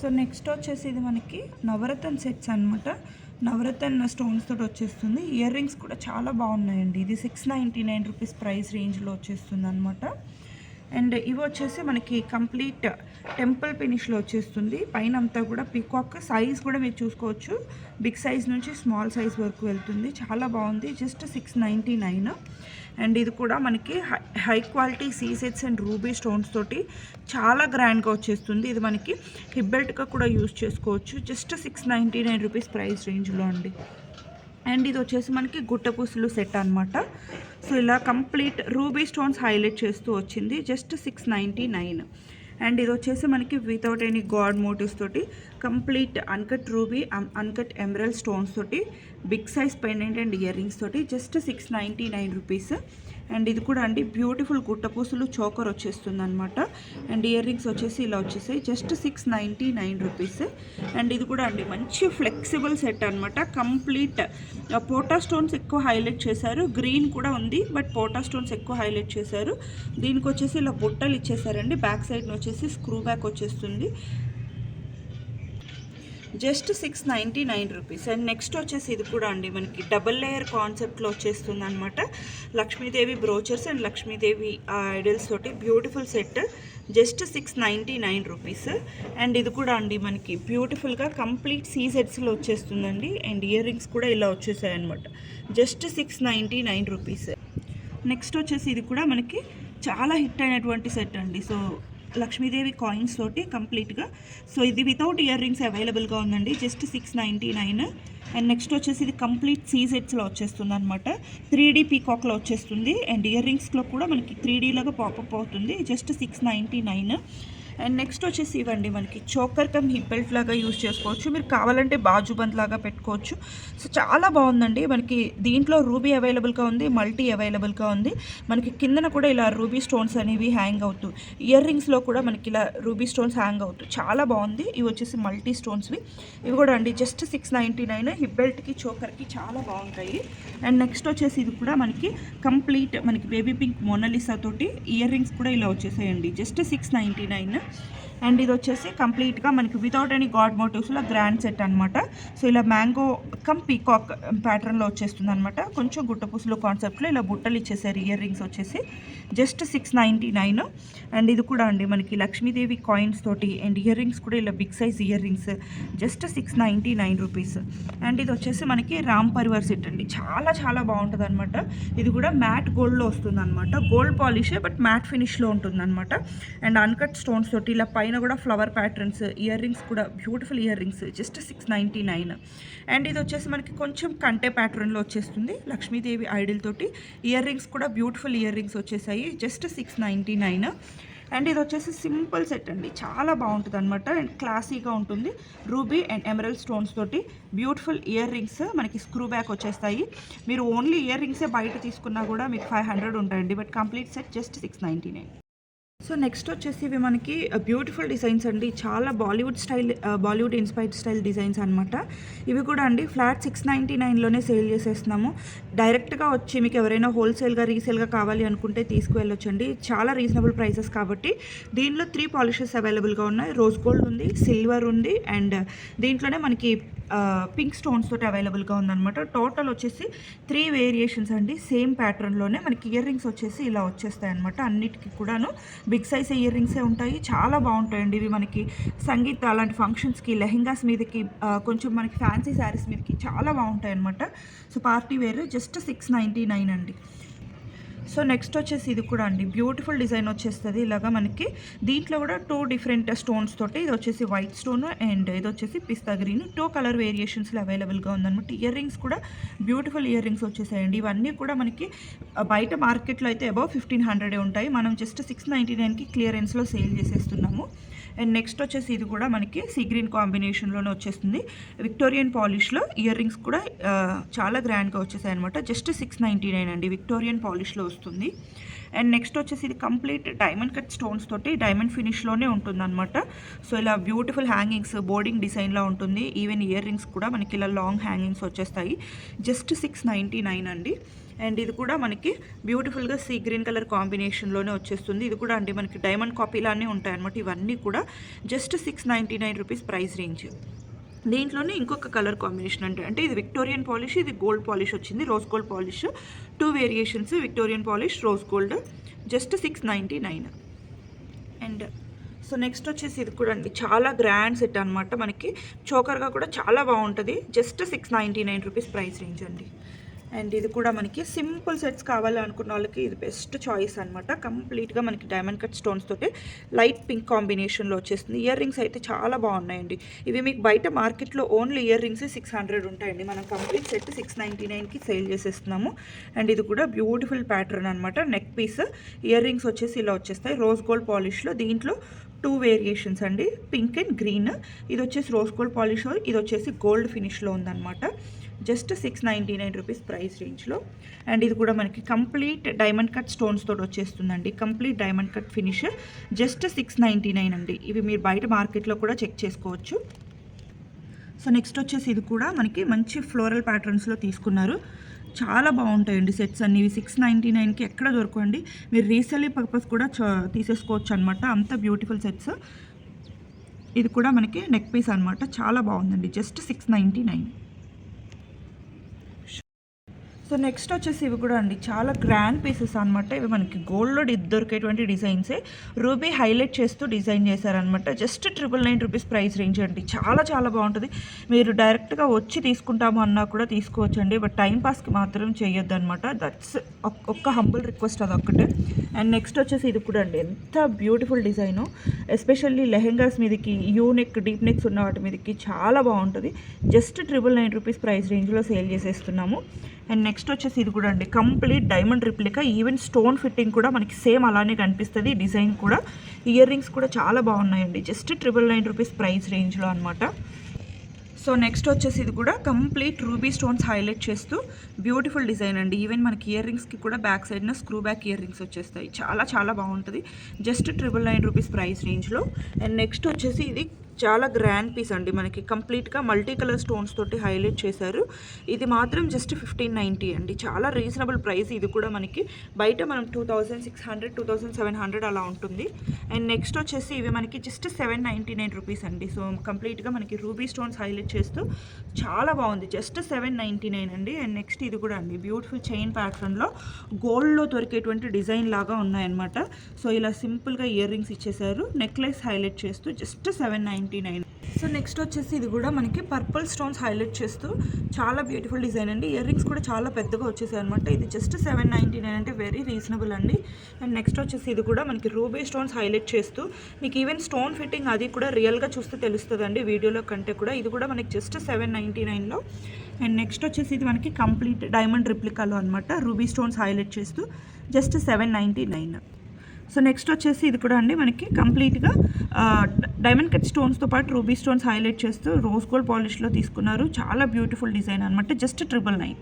So next వచ్చేసి ఇది మనకి నవరత్న సెట్స్ అనమాట. నవరత్న స్టోన్స్ తోటి వచ్చేస్తుంది. ఇయర్ రింగ్స్ కూడా చాలా బాగున్నాయండి. ఇది 699 రూపీస్ ప్రైస్ రేంజ్లో వచ్చేస్తుంది అనమాట. అండ్ ఇవి వచ్చేసి మనకి కంప్లీట్ టెంపుల్ ఫినిష్లో వచ్చేస్తుంది. పైన అంతా కూడా పీకాక్ సైజ్ కూడా మీరు చూసుకోవచ్చు. బిగ్ సైజ్ నుంచి స్మాల్ సైజ్ వరకు వెళ్తుంది. చాలా బాగుంది. జస్ట్ 699. అండ్ ఇది కూడా మనకి హై క్వాలిటీ సీ సెట్స్ అండ్ రూబీ స్టోన్స్ తోటి చాలా గ్రాండ్గా వచ్చేస్తుంది. ఇది మనకి హిప్ బెల్ట్గా కూడా యూజ్ చేసుకోవచ్చు. జస్ట్ 699 రూపీస్ ప్రైస్ రేంజ్లో అండి. అండ్ ఇది వచ్చేసి మనకి గుట్టపూసలు సెట్ అనమాట. సో ఇలా కంప్లీట్ రూబీ స్టోన్స్ హైలైట్ చేస్తూ వచ్చింది. జస్ట్ 699. అండ్ ఇది వచ్చేసి మనకి వితౌట్ ఎనీ గాడ్ మోటివ్స్ తోటి complete uncut ruby uncut emerald stones తోటి big size pendant and earrings తోటి జస్ట్ 699 రూపీస్. అండ్ ఇది కూడా అండి బ్యూటిఫుల్ గుట్టపూసలు చోకర్ వచ్చేస్తుంది అనమాట. అండ్ ఇయర్ రింగ్స్ వచ్చేసి ఇలా వచ్చేసాయి. Just 699 rupees. అండ్ ఇది కూడా అండి మంచి ఫ్లెక్సిబుల్ సెట్ అనమాట. కంప్లీట్ పోటా స్టోన్స్ ఎక్కువ హైలైట్ చేశారు. గ్రీన్ కూడా ఉంది బట్ పోటా స్టోన్స్ ఎక్కువ హైలైట్ చేశారు. దీనికి వచ్చేసి ఇలా బుట్టలు ఇచ్చేసారండి. బ్యాక్ సైడ్ వచ్చేసి స్క్రూ బ్యాక్ వచ్చేస్తుంది. Just 699 rupees. అండ్ నెక్స్ట్ వచ్చేసి ఇది కూడా అండి మనకి డబల్ లేయర్ కాన్సెప్ట్లో వచ్చేస్తుంది అనమాట. Lakshmidevi brooches and Lakshmidevi idols తోటి beautiful set. Just 699 rupees. And ఇది కూడా అండి మనకి బ్యూటిఫుల్గా కంప్లీట్ సీ సెట్స్లో వచ్చేస్తుందండి. అండ్ ఇయర్ రింగ్స్ కూడా ఇలా వచ్చేసాయి అనమాట. Just 699 rupees. నెక్స్ట్ వచ్చేసి ఇది కూడా మనకి చాలా హిట్ అయినటువంటి సెట్ అండి. సో లక్ష్మీదేవి కాయిన్స్ తోటి కంప్లీట్గా. సో ఇది వితౌట్ ఇయర్ రింగ్స్ అవైలబుల్గా ఉందండి. జస్ట్ 699. అండ్ నెక్స్ట్ వచ్చేసి ఇది కంప్లీట్ సీ సెట్స్లో వచ్చేస్తుంది అనమాట. 3D పీకాక్లో వచ్చేస్తుంది. అండ్ ఇయర్ రింగ్స్లో కూడా మనకి 3D లాగా పాపప్ అవుతుంది. జస్ట్ 699. అండ్ నెక్స్ట్ వచ్చేసి ఇవ్వండి మనకి చోకర్ కమ్ హిప్ బెల్ట్ లాగా యూజ్ చేసుకోవచ్చు. మీరు కావాలంటే బాజుబంద్ లాగా పెట్టుకోవచ్చు. సో చాలా బాగుందండి. మనకి దీంట్లో రూబీ అవైలబుల్గా ఉంది, మల్టీ అవైలబుల్గా ఉంది. మనకి కిందన కూడా ఇలా రూబీ స్టోన్స్ అనేవి హ్యాంగ్ అవుతూ, ఇయర్ రింగ్స్లో కూడా మనకి ఇలా రూబీ స్టోన్స్ హ్యాంగ్ అవుతూ చాలా బాగుంది. ఇవి వచ్చేసి మల్టీ స్టోన్స్వి. ఇవి కూడా అండి జస్ట్ 699. హిప్ బెల్ట్కి చోకర్కి చాలా బాగుంటాయి. అండ్ నెక్స్ట్ వచ్చేసి ఇది కూడా మనకి కంప్లీట్ మనకి బేబీ పింక్ మొనాలిసా తోటి ఇయర్ రింగ్స్ కూడా ఇలా వచ్చేసాయండి. జస్ట్ 699. అండ్ ఇది వచ్చేసి కంప్లీట్గా మనకి వితౌట్ ఎనీ గాడ్ మోటివ్స్లో గ్రాండ్ సెట్ అనమాట. సో ఇలా మ్యాంగో కమ్ పీకాక్ ప్యాటర్న్లో వచ్చేస్తుంది అనమాట. కొంచెం గుట్టపూసలు కాన్సెప్ట్లో ఇలా బుట్టలు ఇచ్చేసారు. ఇయర్ రింగ్స్ వచ్చేసి జస్ట్ 699. అండ్ ఇది కూడా అండి మనకి లక్ష్మీదేవి కాయిన్స్ తోటి అండ్ ఇయర్ రింగ్స్ కూడా ఇలా big size earrings just 699 rupees. And ఇది వచ్చేసి మనకి రామ్ పరివార్ సెట్ అండి. చాలా చాలా బాగుంటుంది అనమాట. ఇది కూడా మ్యాట్ గోల్డ్లో వస్తుంది అనమాట. గోల్డ్ పాలిషే బట్ మ్యాట్ ఫినిష్లో ఉంటుంది అనమాట. అండ్ అన్కట్ స్టోన్స్ తోటి ఇలా పైన కూడా ఫ్లవర్ ప్యాటర్న్స్, ఇయర్ రింగ్స్ కూడా beautiful ear rings just 699. And ఇది వచ్చేసి మనకి కొంచెం కంటే ప్యాటర్న్లో వచ్చేస్తుంది. లక్ష్మీదేవి ఐడిల్ తోటి ఇయర్ రింగ్స్ కూడా బ్యూటిఫుల్ ఇయర్ రింగ్స్ వచ్చేసాయి. జస్ట్ 699. అండ్ ఇది వచ్చేసి సింపుల్ సెట్ అండి. చాలా బాగుంటుంది అనమాట. అండ్ క్లాసీగా ఉంటుంది. రూబీ అండ్ ఎమరల్డ్ స్టోన్స్ తోటి బ్యూటిఫుల్ ఇయర్ రింగ్స్ మనకి స్క్రూ బ్యాక్ వచ్చేస్తాయి. మీరు ఓన్లీ ఇయర్ రింగ్సే బయట తీసుకున్నా కూడా మీకు 500 ఉంటాయండి. But complete set just 699. So next వచ్చేసి ఇవి మనకి బ్యూటిఫుల్ డిజైన్స్ అండి. చాలా బాలీవుడ్ ఇన్స్పైర్డ్ స్టైల్ డిజైన్స్ అనమాట. ఇవి కూడా అండి ఫ్లాట్ 699లోనే సేల్ చేసేస్తున్నాము. డైరెక్ట్గా వచ్చి మీకు ఎవరైనా హోల్సేల్గా రీసేల్గా కావాలి అనుకుంటే తీసుకువెళ్ళొచ్చండి. చాలా రీజనబుల్ ప్రైసెస్ కాబట్టి. దీనిలో 3 పాలిషెస్ అవైలబుల్గా ఉన్నాయి. రోజ్ గోల్డ్ ఉంది, సిల్వర్ ఉంది, అండ్ దీంట్లోనే మనకి పింక్ స్టోన్స్ తోటి అవైలబుల్గా ఉందన్నమాట. టోటల్ వచ్చేసి 3 వేరియేషన్స్ అండి. సేమ్ ప్యాటర్న్లోనే మనకి ఇయర్ రింగ్స్ వచ్చేసి ఇలా వచ్చేస్తాయి అనమాట. అన్నిటికీ కూడాను బిగ్ సైజ్ ఇయర్ రింగ్సే ఉంటాయి. చాలా బాగుంటాయండి ఇవి. మనకి సంగీత్ అలాంటి ఫంక్షన్స్కి, లెహెంగాస్ మీదకి, కొంచెం మనకి ఫ్యాన్సీ శారీస్ మీదకి చాలా బాగుంటాయి అనమాట. సో పార్టీ వేర్ జస్ట్ 699 అండి. సో నెక్స్ట్ వచ్చేసి ఇది కూడా అండి బ్యూటిఫుల్ డిజైన్ వచ్చేస్తుంది. ఇలాగా మనకి దీంట్లో కూడా 2 డిఫరెంట్ స్టోన్స్ తోటి, ఇది వచ్చేసి వైట్ స్టోన్ అండ్ ఇది వచ్చేసి పిస్తా గ్రీన్, 2 కలర్ వేరియేషన్స్లో అవైలబుల్గా ఉందన్నమాట. ఇయర్ రింగ్స్ కూడా బ్యూటిఫుల్ ఇయర్ రింగ్స్ వచ్చేసాయండి. ఇవన్నీ కూడా మనకి బయట మార్కెట్లో అయితే అబౌవ్ 1500 ఉంటాయి. మనం జస్ట్ 699కి క్లియరెన్స్లో సేల్ చేసేస్తున్నాము. అండ్ నెక్స్ట్ వచ్చేసి ఇది కూడా మనకి సీ గ్రీన్ కాంబినేషన్లోనే వచ్చేస్తుంది. విక్టోరియన్ పాలిష్లో ఇయర్ రింగ్స్ కూడా చాలా గ్రాండ్గా వచ్చేసాయి అనమాట. జస్ట్ 699 అండి. విక్టోరియన్ పాలిష్లో వస్తుంది. అండ్ నెక్స్ట్ వచ్చేసి ఇది కంప్లీట్ డైమండ్ కట్ స్టోన్స్ తోటి డైమండ్ ఫినిష్లోనే ఉంటుంది అనమాట. సో ఇలా బ్యూటిఫుల్ హ్యాంగింగ్స్, బోర్డింగ్ డిజైన్లో ఉంటుంది. ఈవెన్ ఇయర్ రింగ్స్ కూడా మనకి ఇలా లాంగ్ హ్యాంగింగ్స్ వచ్చేస్తాయి. జస్ట్ 699 అండి. అండ్ ఇది కూడా మనకి బ్యూటిఫుల్గా సీ గ్రీన్ కలర్ కాంబినేషన్లోనే వచ్చేస్తుంది. ఇది కూడా అండి మనకి డైమండ్ కాపీలానే ఉంటాయి అనమాట. ఇవన్నీ కూడా జస్ట్ 699 రూపీస్ ప్రైస్ రేంజ్. దీంట్లోనే ఇంకొక కలర్ కాంబినేషన్ అంటే ఇది విక్టోరియన్ పాలిష్, ఇది గోల్డ్ పాలిష్ వచ్చింది, rose gold polish. 2 variations, Victorian polish, rose gold, just 699. And so next వచ్చేసి ఇది కూడా అండి చాలా గ్రాండ్ సెట్ అనమాట. మనకి చోకర్గా కూడా చాలా బాగుంటుంది. జస్ట్ 699 రూపీస్ ప్రైస్ రేంజ్ అండి. అండ్ ఇది కూడా మనకి సింపుల్ సెట్స్ కావాలి అనుకున్న వాళ్ళకి ఇది బెస్ట్ చాయిస్ అనమాట. కంప్లీట్గా మనకి డైమండ్ కట్ స్టోన్స్ తోటి లైట్ పింక్ కాంబినేషన్లో వచ్చేస్తుంది. ఇయర్ రింగ్స్ అయితే చాలా బాగున్నాయండి. ఇవి మీకు బయట మార్కెట్లో ఓన్లీ ఇయర్ రింగ్స్ 600 ఉంటాయండి. మనం కంప్లీట్ సెట్ 699కి సేల్ చేసేస్తున్నాము. అండ్ ఇది కూడా బ్యూటిఫుల్ ప్యాటర్న్ అనమాట. నెక్ పీస్, ఇయర్ రింగ్స్ వచ్చేసి ఇలా వచ్చేస్తాయి రోజ్ గోల్డ్ పాలిష్లో. దీంట్లో 2 వేరియేషన్స్ అండి, పింక్ అండ్ గ్రీన్. ఇది వచ్చేసి రోజ్ గోల్డ్ పాలిష్, ఇది వచ్చేసి గోల్డ్ ఫినిష్లో ఉందన్నమాట. జస్ట్ 699 రూపీస్ ప్రైస్ రేంజ్లో. అండ్ ఇది కూడా మనకి కంప్లీట్ డైమండ్ కట్ స్టోన్స్ తోటి వచ్చేస్తుందండి. Complete diamond cut finish, just 699 అండి. ఇవి మీరు బయట మార్కెట్లో కూడా చెక్ చేసుకోవచ్చు. సో నెక్స్ట్ వచ్చేసి ఇది కూడా మనకి మంచి ఫ్లోరల్ ప్యాటర్న్స్లో తీసుకున్నారు. చాలా బాగుంటాయండి సెట్స్ అన్ని. ఇవి 699కి ఎక్కడ దొరకండి. మీరు రీసెల్లింగ్ పర్పస్ కూడా తీసేసుకోవచ్చు అనమాట. అంత బ్యూటిఫుల్ సెట్స్. ఇది కూడా మనకి నెక్ పీస్ అనమాట. చాలా బాగుందండి. జస్ట్ 699. సో నెక్స్ట్ వచ్చేసి ఇవి కూడా అండి చాలా గ్రాండ్ పీసెస్ అనమాట. ఇవి మనకి గోల్డ్లో దొరికేటువంటి డిజైన్సే రూబీ హైలైట్ చేస్తూ డిజైన్ చేశారనమాట. జస్ట్ 999 రూపీస్ ప్రైస్ రేంజ్ అండి. చాలా చాలా బాగుంటుంది. మీరు డైరెక్ట్గా వచ్చి తీసుకుంటాము అన్నా కూడా తీసుకోవచ్చు అండి. బట్ టైం పాస్కి మాత్రం చేయొద్దు అనమాట. దట్స్ ఒక్క హంబుల్ రిక్వెస్ట్ అదొక్కటే. అండ్ నెక్స్ట్ వచ్చేసి ఇది కూడా అండి ఎంత బ్యూటిఫుల్ డిజైను. ఎస్పెషల్లీ లెహెంగాస్ మీదకి, యూ నెక్, డీప్ నెక్స్ ఉన్న వాటి మీదకి చాలా బాగుంటుంది. జస్ట్ 999 రూపీస్ ప్రైస్ రేంజ్లో సేల్ చేసేస్తున్నాము. అండ్ నెక్స్ట్ వచ్చేసి ఇది కూడా అండి complete diamond replica. Even stone fitting కూడా మనకి సేమ్ అలానే కనిపిస్తుంది. డిజైన్ కూడా, ఇయర్ రింగ్స్ కూడా చాలా బాగున్నాయండి. జస్ట్ 999 రూపీస్ ప్రైస్ రేంజ్లో అనమాట. సో నెక్స్ట్ వచ్చేసి ఇది కూడా కంప్లీట్ రూబీ స్టోన్స్ హైలైట్ చేస్తూ బ్యూటిఫుల్ డిజైన్ అండి. ఈవెన్ మనకి ఇయర్ రింగ్స్కి కూడా బ్యాక్ సైడ్న స్క్రూ బ్యాక్ ఇయర్ రింగ్స్ వచ్చేస్తాయి. చాలా చాలా బాగుంటుంది. జస్ట్ 999 రూపీస్ ప్రైస్ రేంజ్లో. అండ్ నెక్స్ట్ వచ్చేసి ఇది చాలా గ్రాండ్ పీస్ అండి. మనకి కంప్లీట్గా మల్టీ కలర్ స్టోన్స్ తోటి హైలైట్ చేశారు. ఇది మాత్రం జస్ట్ 1590 అండి. చాలా రీజనబుల్ ప్రైస్. ఇది కూడా మనకి బయట మనం 2600, 2700 అలా ఉంటుంది. అండ్ నెక్స్ట్ వచ్చేసి ఇవి మనకి జస్ట్ 799 రూపీస్ అండి. సో కంప్లీట్గా మనకి రూబీ స్టోన్స్ హైలైట్ చేస్తూ చాలా బాగుంది. జస్ట్ 799 అండి. అండ్ నెక్స్ట్ ఇది కూడా అండి బ్యూటిఫుల్ చైన్ ప్యాటర్న్లో గోల్డ్లో దొరికేటువంటి డిజైన్ లాగా ఉన్నాయన్నమాట. సో ఇలా సింపుల్గా ఇయర్ రింగ్స్ ఇచ్చేసారు. నెక్లెస్ హైలైట్ చేస్తూ జస్ట్ 799. సో నెక్స్ట్ వచ్చేసి ఇది కూడా మనకి పర్పుల్ స్టోన్స్ హైలైట్ చేస్తూ చాలా బ్యూటిఫుల్ డిజైన్ అండి. ఇయర్ రింగ్స్ కూడా చాలా పెద్దగా వచ్చేసాయి అనమాట. ఇది జస్ట్ 799 అంటే వెరీ రీజనబుల్ అండి. అండ్ నెక్స్ట్ వచ్చేసి ఇది కూడా మనకి రూబీ స్టోన్స్ హైలైట్ చేస్తూ మీకు ఈవెన్ స్టోన్ ఫిట్టింగ్ అది కూడా రియల్గా చూస్తే తెలుస్తుంది అండి వీడియోలో కంటే కూడా. ఇది కూడా మనకి జస్ట్ 799లో. అండ్ నెక్స్ట్ వచ్చేసి ఇది మనకి కంప్లీట్ డైమండ్ రిప్లికాలో అనమాట. రూబీ స్టోన్స్ హైలైట్ చేస్తూ జస్ట్ 799. సో నెక్స్ట్ వచ్చేసి ఇది కూడా అండి మనకి కంప్లీట్గా డైమండ్ కట్ స్టోన్స్తో పాటు రూబీ స్టోన్స్ హైలైట్ చేస్తూ రోజ్ గోల్డ్ పాలిష్లో తీసుకున్నారు. చాలా బ్యూటిఫుల్ డిజైన్ అనమాట. జస్ట్ 999.